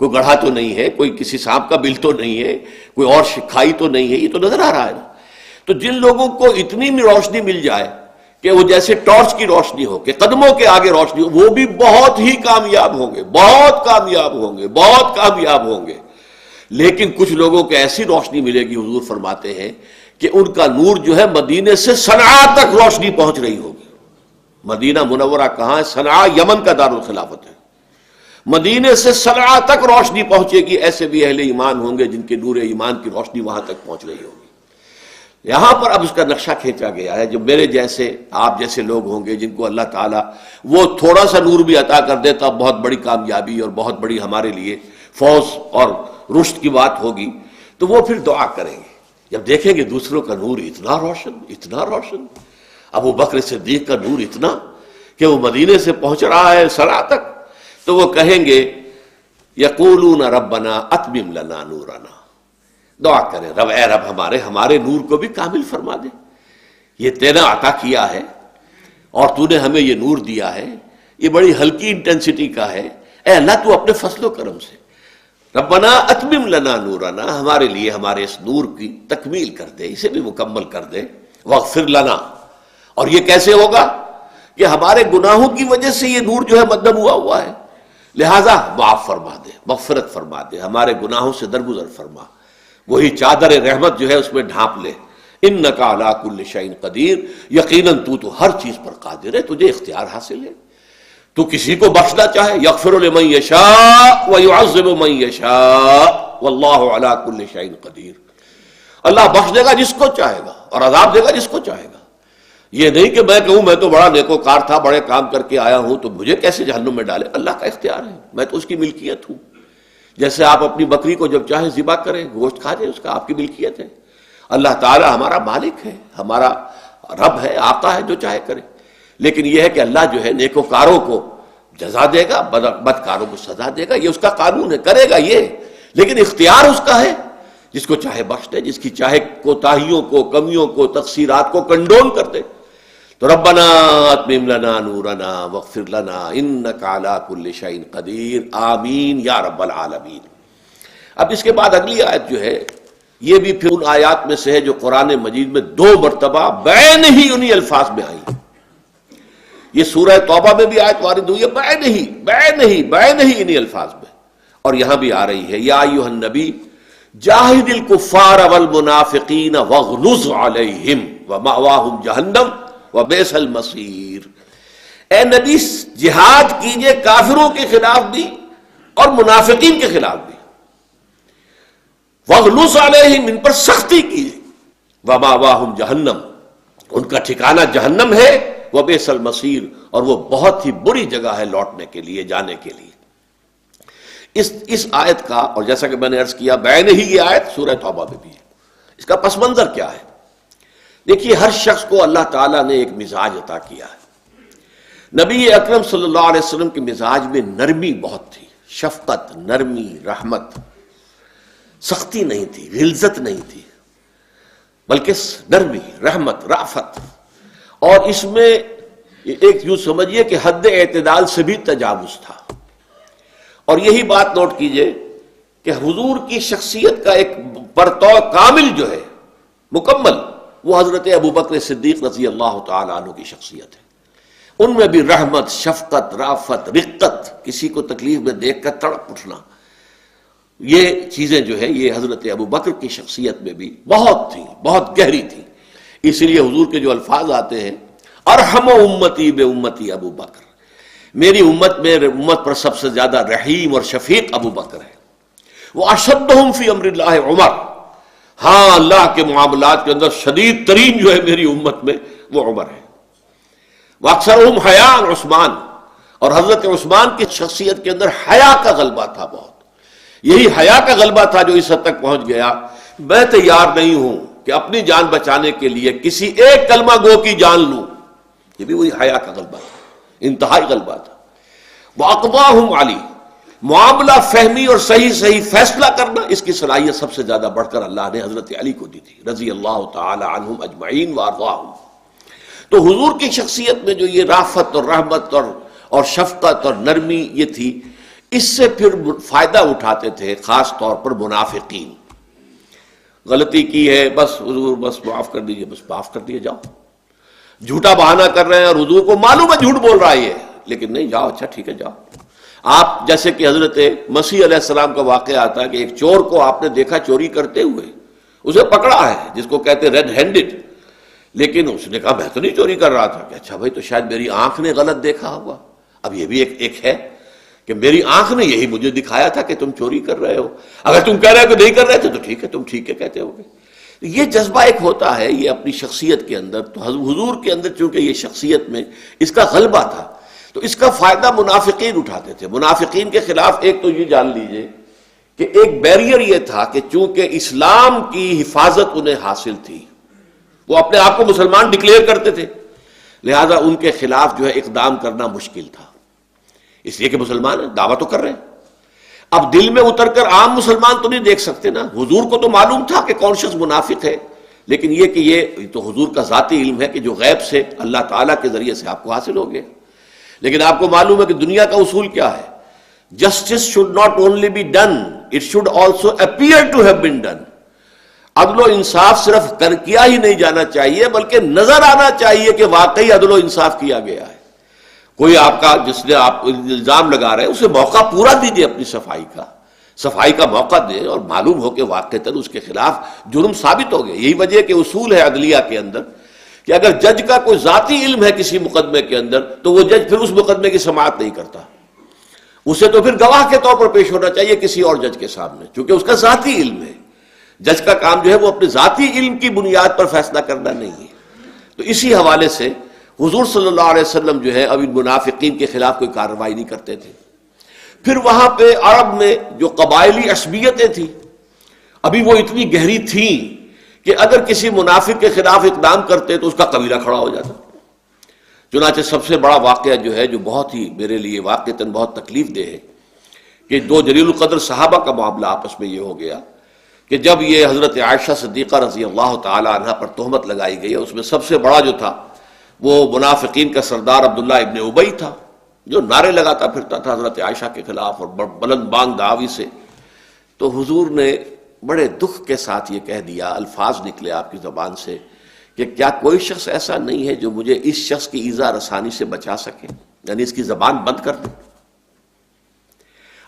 کوئی گڑھا تو نہیں ہے، کوئی کسی سانپ کا بل تو نہیں ہے، کوئی اور کھائی تو نہیں ہے، یہ تو نظر آ رہا ہے نا۔ تو جن لوگوں کو اتنی بھی روشنی مل جائے کہ وہ جیسے ٹارچ کی روشنی ہو، کہ قدموں کے آگے روشنی ہو، وہ بھی بہت ہی کامیاب ہوں گے، بہت کامیاب ہوں گے، بہت کامیاب ہوں گے۔ لیکن کچھ لوگوں کو ایسی روشنی ملے گی، حضور فرماتے ہیں کہ ان کا نور جو ہے مدینے سے صنعاء تک روشنی پہنچ رہی ہوگی۔ مدینہ منورہ کہاں ہے؟ صنعاء یمن کا دارالخلافت ہے۔ مدینے سے صنعاء تک روشنی پہنچے گی، ایسے بھی اہل ایمان ہوں گے جن کے نور ایمان کی روشنی وہاں تک پہنچ رہی ہوگی۔ یہاں پر اب اس کا نقشہ کھینچا گیا ہے، جو میرے جیسے آپ جیسے لوگ ہوں گے جن کو اللہ تعالیٰ وہ تھوڑا سا نور بھی عطا کر دیتا، بہت بڑی کامیابی اور بہت بڑی ہمارے لیے فوز اور رشد کی بات ہوگی، تو وہ پھر دعا کریں گے جب دیکھیں گے دوسروں کا نور اتنا روشن، اتنا روشن، ابو بکر صدیق کا نور اتنا کہ وہ مدینے سے پہنچ رہا ہے صنعاء تک، تو وہ کہیں گے یقولون ربنا اتمم لنا نورنا، دعا کریں رب، اے رب ہمارے نور کو بھی کامل فرما دے، یہ تیرا عطا کیا ہے اور تو نے ہمیں یہ نور دیا ہے، یہ بڑی ہلکی انٹینسٹی کا ہے، اے اللہ تو اپنے فضل و کرم سے ربنا اتمم لنا نورنا، ہمارے لیے ہمارے اس نور کی تکمیل کر دے، اسے بھی مکمل کر دے، واغفر لنا، اور یہ کیسے ہوگا کہ ہمارے گناہوں کی وجہ سے یہ نور جو ہے مدھم ہوا ہے، لہذا معاف فرما دے، مغفرت فرما دے، ہمارے گناہوں سے درگزر فرما، وہی چادر رحمت جو ہے اس میں ڈھانپ لے، انک علی کل شیء قدیر، یقیناً تو ہر چیز پر قادر ہے، تجھے اختیار حاصل ہے، تو کسی کو بخشنا چاہے یغفر لمن یشاء ویعذب من یشاء واللہ علی کل شیء قدیر، اللہ بخش دے گا جس کو چاہے گا اور عذاب دے گا جس کو چاہے گا۔ یہ نہیں کہ میں کہوں میں تو بڑا نیکوکار تھا، بڑے کام کر کے آیا ہوں تو مجھے کیسے جہنم میں ڈالے، اللہ کا اختیار ہے، میں تو اس کی ملکیت ہوں، جیسے آپ اپنی بکری کو جب چاہیں ذبح کریں، گوشت کھا جائیں، اس کا آپ کی ملکیت ہے، اللہ تعالی ہمارا مالک ہے، ہمارا رب ہے، آقا ہے، جو چاہے کرے، لیکن یہ ہے کہ اللہ جو ہے نیکوکاروں کو جزا دے گا، بدکاروں کو سزا دے گا، یہ اس کا قانون ہے، کرے گا یہ، لیکن اختیار اس کا ہے، جس کو چاہے بخش دے، جس کی چاہے کوتاہیوں کو، کمیوں کو، تقصیرات کو کنڈون کر دے۔ تو ربنا اتمم لنا نورنا واغفر لنا انک علی کل شیء قدیر، آمین یا رب العالمین۔ اب اس کے بعد اگلی آیت جو ہے یہ بھی پھر ان آیات میں سے ہے جو قرآن مجید میں 2 مرتبہ بین ہی انہی الفاظ میں آئی، یہ سورہ توبہ میں بھی آیت وارد ہوئی ہے بین ہی انہی الفاظ میں، اور یہاں بھی آ رہی ہے یا ایھا النبی جاہد الکفار والمنافقین واغلظ علیہم ومأواہم جہنم وبئس المصیر، اے نبی جہاد کیجئے کافروں کے خلاف بھی اور منافقین کے خلاف بھی، واغلظ علیہم، ان پر سختی کیجئے، ومأواہم جہنم، ان کا ٹھکانہ جہنم ہے، وبئس المصیر، اور وہ بہت ہی بری جگہ ہے لوٹنے کے لیے، جانے کے لیے۔ اس آیت کا، اور جیسا کہ میں نے عرض کیا بین ہی یہ آیت سورہ توبہ میں بھی ہے، اس کا پس منظر کیا ہے؟ دیکھیے ہر شخص کو اللہ تعالیٰ نے ایک مزاج عطا کیا ہے، نبی اکرم صلی اللہ علیہ وسلم کے مزاج میں نرمی بہت تھی، شفقت، نرمی، رحمت، سختی نہیں تھی، غلظت نہیں تھی، بلکہ نرمی، رحمت، رافت، اور اس میں ایک یوں سمجھیے کہ حد اعتدال سے بھی تجاوز تھا۔ اور یہی بات نوٹ کیجئے کہ حضور کی شخصیت کا ایک پرتو کامل جو ہے، مکمل، وہ حضرت ابوبکر صدیق رضی اللہ تعالی عنہ کی شخصیت ہے، ان میں بھی رحمت، شفقت، رافت، رقت، کسی کو تکلیف میں دیکھ کر تڑپ اٹھنا، یہ چیزیں جو ہے یہ حضرت ابوبکر کی شخصیت میں بھی بہت تھی، بہت گہری تھی۔ اس لیے حضور کے جو الفاظ آتے ہیں ارحم امتی بے امتی ابو بکر، میری امت میں امت پر سب سے زیادہ رحیم اور شفیق ابو بکر ہے، وہ اشدہم فی امر اللہ عمر، ہاں اللہ کے معاملات کے اندر شدید ترین جو ہے میری امت میں وہ عمر ہے، واکثرہم حیاء عثمان، اور حضرت عثمان کی شخصیت کے اندر حیا کا غلبہ تھا بہت، یہی حیا کا غلبہ تھا جو اس حد تک پہنچ گیا میں تیار نہیں ہوں کہ اپنی جان بچانے کے لیے کسی ایک کلمہ گو کی جان لوں، یہ بھی وہی حیا کا غلبہ تھا، انتہائی غلبہ تھا۔ وَأَقْضَاهُمْ عَلِي، معاملہ فہمی اور صحیح فیصلہ کرنا، اس کی صلاحیت سب سے زیادہ بڑھ کر اللہ نے حضرت علی کو دی تھی رضی اللہ تعالی عنہم اجمعین وارضاہم۔ تو حضور کی شخصیت میں جو یہ رافت اور رحمت اور شفقت اور نرمی یہ تھی، اس سے پھر فائدہ اٹھاتے تھے خاص طور پر منافقین. غلطی کی ہے بس حضور بس معاف کر دیجئے، بس معاف کر دیے جاؤ. جھوٹا بہانہ کر رہے ہیں اور حضور کو معلوم ہے جھوٹ بول رہا ہے یہ، لیکن نہیں جاؤ، اچھا ٹھیک ہے جاؤ. آپ جیسے کہ حضرت مسیح علیہ السلام کا واقعہ آتا ہے کہ ایک چور کو آپ نے دیکھا چوری کرتے ہوئے، اسے پکڑا ہے جس کو کہتے ریڈ ہینڈڈ، لیکن اس نے کہا میں تو نہیں چوری کر رہا تھا. کہ اچھا بھائی تو شاید میری آنکھ نے غلط دیکھا ہوگا. اب یہ بھی ایک ہے کہ میری آنکھ نے یہی مجھے دکھایا تھا کہ تم چوری کر رہے ہو، اگر تم کہہ رہے ہو کہ نہیں کر رہے تھے تو ٹھیک ہے تم ٹھیک ہے کہتے ہوگے. یہ جذبہ ایک ہوتا ہے یہ اپنی شخصیت کے اندر، تو حضور کے اندر چونکہ یہ شخصیت میں اس کا غلبہ تھا تو اس کا فائدہ منافقین اٹھاتے تھے. منافقین کے خلاف ایک تو یہ جان لیجئے کہ ایک بیریئر یہ تھا کہ چونکہ اسلام کی حفاظت انہیں حاصل تھی، وہ اپنے آپ کو مسلمان ڈکلیئر کرتے تھے، لہذا ان کے خلاف جو ہے اقدام کرنا مشکل تھا. اس لیے کہ مسلمان ہیں، دعویٰ تو کر رہے ہیں. اب دل میں اتر کر عام مسلمان تو نہیں دیکھ سکتے نا. حضور کو تو معلوم تھا کہ کون شخص منافق ہے، لیکن یہ کہ یہ تو حضور کا ذاتی علم ہے کہ جو غیب سے اللہ تعالیٰ کے ذریعے سے آپ کو حاصل ہو گیا. لیکن آپ کو معلوم ہے کہ دنیا کا اصول کیا ہے، justice should not only be done, it should also appear to have been done. عدل و انصاف صرف کیا ہی نہیں جانا چاہیے بلکہ نظر آنا چاہیے کہ واقعی عدل و انصاف کیا گیا ہے. کوئی آپ کا جس نے آپ الزام لگا رہے ہیں اسے موقع پورا دیجیے اپنی صفائی کا موقع دیں اور معلوم ہو کہ واقعتاً اس کے خلاف جرم ثابت ہو گیا. یہی وجہ کہ اصول ہے عدلیہ کے اندر کہ اگر جج کا کوئی ذاتی علم ہے کسی مقدمے کے اندر تو وہ جج پھر اس مقدمے کی سماعت نہیں کرتا، اسے تو پھر گواہ کے طور پر پیش ہونا چاہیے کسی اور جج کے سامنے، چونکہ اس کا ذاتی علم ہے. جج کا کام جو ہے وہ اپنے ذاتی علم کی بنیاد پر فیصلہ کرنا نہیں ہے. تو اسی حوالے سے حضور صلی اللہ علیہ وسلم جو ہے اب ان منافقین کے خلاف کوئی کارروائی نہیں کرتے تھے. پھر وہاں پہ عرب میں جو قبائلی عصبیتیں تھیں ابھی وہ اتنی گہری تھیں کہ اگر کسی منافق کے خلاف اقدام کرتے تو اس کا قبیلہ کھڑا ہو جاتا. چنانچہ سب سے بڑا واقعہ جو ہے جو بہت ہی میرے لیے واقعتاً بہت تکلیف دہ ہے کہ دو جلیل القدر صحابہ کا معاملہ آپس میں یہ ہو گیا کہ جب یہ حضرت عائشہ صدیقہ رضی اللہ تعالی عنہ پر تہمت لگائی گئی، اس میں سب سے بڑا جو تھا وہ منافقین کا سردار عبداللہ ابن ابی تھا جو نعرے لگاتا پھرتا تھا حضرت عائشہ کے خلاف اور بلند بانگ دعوی سے. تو حضور نے بڑے دکھ کے ساتھ یہ کہہ دیا، الفاظ نکلے آپ کی زبان سے کہ کیا کوئی شخص ایسا نہیں ہے جو مجھے اس شخص کی ایذا رسانی سے بچا سکے، یعنی اس کی زبان بند کر دے.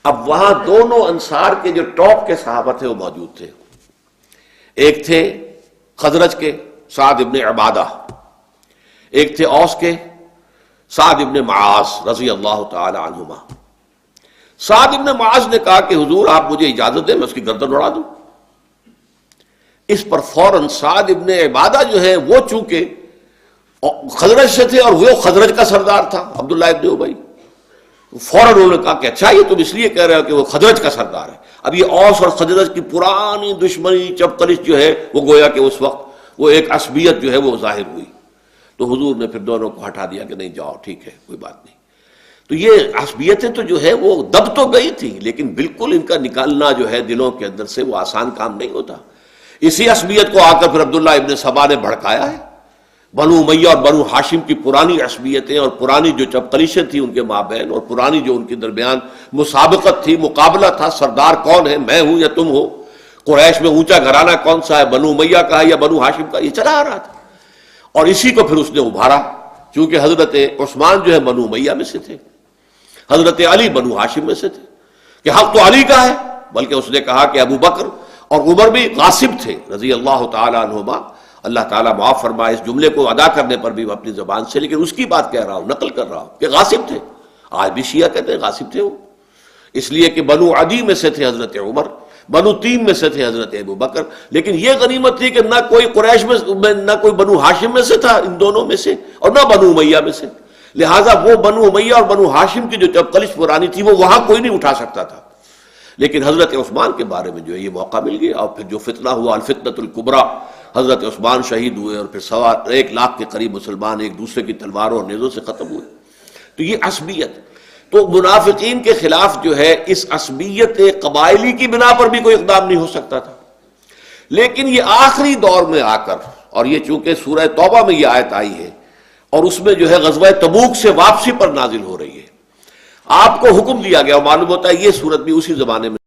اب وہاں دونوں انصار کے جو ٹاپ کے صحابہ تھے وہ موجود تھے. ایک تھے خزرج کے سعد ابن عبادہ، ایک تھے اوس کے سعد ابن معاذ رضی اللہ تعالی عنہما. سعد ابن معاذ نے کہا کہ حضور آپ مجھے اجازت دیں میں اس کی گردن اڑا دوں. اس پر فوراً سعد ابن عبادہ جو ہے وہ چونکہ خزرج سے تھے اور وہ خزرج کا سردار تھا عبداللہ ابن ابی، فوراً انہوں نے کہا کہ اچھا یہ تم اس لیے کہہ رہے ہو کہ وہ خزرج کا سردار ہے. اب یہ اوس اور خزرج کی پرانی دشمنی چپکلش جو ہے وہ گویا کہ اس وقت وہ ایک عصبیت جو ہے وہ ظاہر ہوئی. تو حضور نے پھر دونوں کو ہٹا دیا کہ نہیں جاؤ ٹھیک ہے کوئی بات نہیں. تو یہ عصبیتیں تو جو ہے وہ دب تو گئی تھی لیکن بالکل ان کا نکالنا جو ہے دلوں کے اندر سے وہ آسان کام نہیں ہوتا. اسی عصبیت کو آ کر پھر عبداللہ ابن سبا نے بھڑکایا ہے. بنو امیہ اور بنو ہاشم کی پرانی عصبیتیں اور پرانی جو چپقلیشیں تھیں ان کے مابین اور پرانی جو ان کے درمیان مسابقت تھی، مقابلہ تھا، سردار کون ہے، میں ہوں یا تم ہو، قریش میں اونچا گھرانہ کون سا ہے، بنو امیہ کا ہے یا بنو ہاشم کا، یہ چلا آ رہا تھا. اور اسی کو پھر اس نے ابھارا، چونکہ حضرت عثمان جو ہے بنو امیہ میں سے تھے، حضرت علی بنو ہاشم میں سے تھے کہ حق تو علی کا ہے، بلکہ اس نے کہا کہ ابو بکر اور عمر بھی غاصب تھے رضی اللہ تعالی عنہما. اللہ تعالیٰ معاف فرمائے اس جملے کو ادا کرنے پر بھی اپنی زبان سے، لیکن اس کی بات کہہ رہا ہوں، نقل کر رہا ہوں کہ غاصب تھے. آج بھی شیعہ کہتے ہیں غاصب تھے وہ، اس لیے کہ بنو عدی میں سے تھے حضرت عمر، بنو تیم میں سے تھے حضرت ابو بکر. لیکن یہ غنیمت تھی کہ نہ کوئی قریش میں نہ کوئی بنو ہاشم میں سے تھا ان دونوں میں سے اور نہ بنو امیہ میں سے، لہٰذا وہ بنو امیہ اور بنو ہاشم کی جو چپقلش پرانی تھی وہ وہاں کوئی نہیں اٹھا سکتا تھا. لیکن حضرت عثمان کے بارے میں جو ہے یہ موقع مل گیا اور پھر جو فتنہ ہوا الفتنۃ الکبریٰ، حضرت عثمان شہید ہوئے اور پھر 1,00,000 کے قریب مسلمان ایک دوسرے کی تلواروں اور نیزوں سے ختم ہوئے. تو یہ عصبیت، تو منافقین کے خلاف جو ہے اس عصبیت قبائلی کی بنا پر بھی کوئی اقدام نہیں ہو سکتا تھا. لیکن یہ آخری دور میں آ کر، اور یہ چونکہ سورہ توبہ میں یہ آیت آئی ہے اور اس میں جو ہے غزوہ تبوک سے واپسی پر نازل ہو رہی ہے، آپ کو حکم دیا گیا، معلوم ہوتا ہے یہ صورت بھی اسی زمانے میں